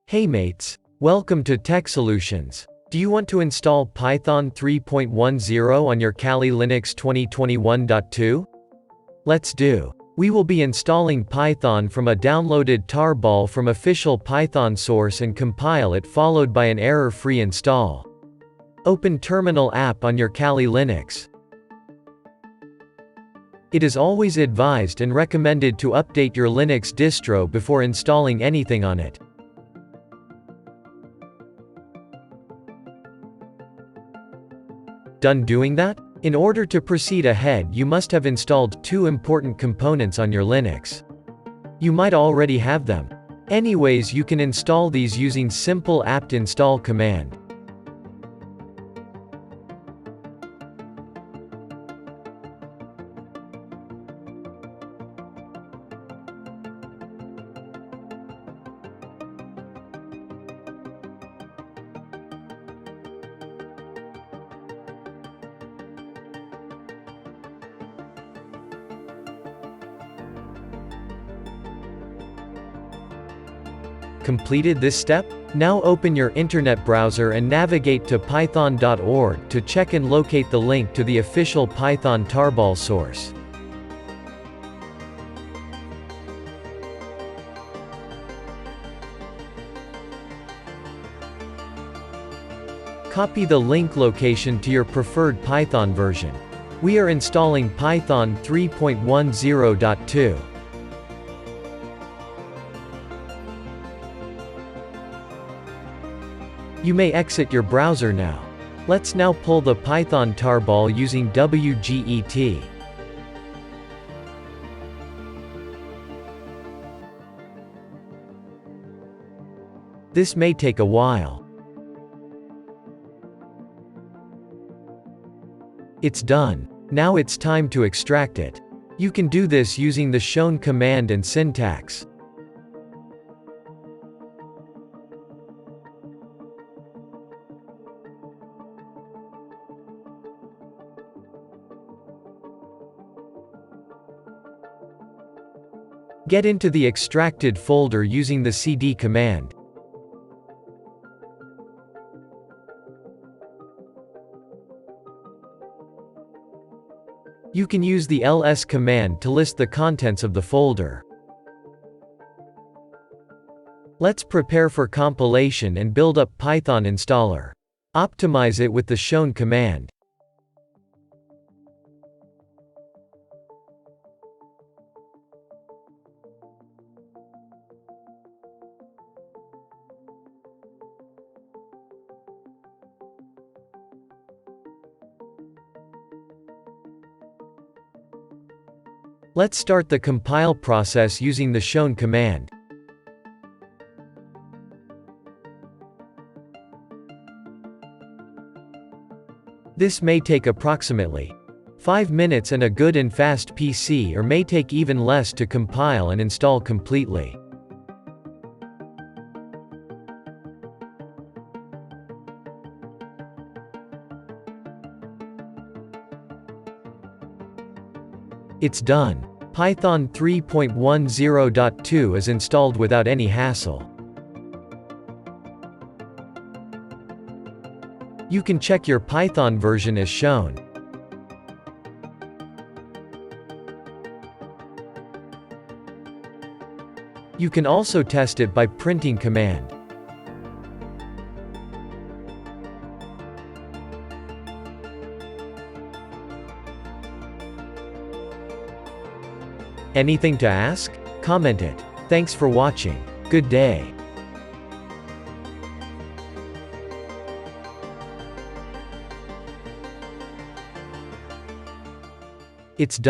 Hey mates, welcome to Tech Solutions. Do you want to install Python 3.10 on your Kali Linux 2021.2? Let's do. We will be installing Python from a downloaded tarball from official Python source and compile it followed by an error-free install. Open Terminal app on your Kali Linux. It is always advised and recommended to update your Linux distro before installing anything on it. Done doing that? In order to proceed ahead, you must have installed two important components on your Linux. You might already have them. Anyways, you can install these using simple apt install command. Completed this step? Now open your internet browser and navigate to python.org to check and locate the link to the official Python tarball source. Copy the link location to your preferred Python version. We are installing Python 3.10.2. You may exit your browser now. Let's now pull the Python tarball using wget. This may take a while. It's done. Now it's time to extract it. You can do this using the shown command and syntax. Get into the extracted folder using the cd command. You can use the ls command to list the contents of the folder. Let's prepare for compilation and build up Python installer. Optimize it with the shown command. Let's start the compile process using the shown command. This may take approximately 5 minutes, and a good and fast PC or may take even less to compile and install completely. It's done. Python 3.10.2 is installed without any hassle. You can check your Python version as shown. You can also test it by printing command. Anything to ask? Comment it. Thanks for watching. Good day. It's done.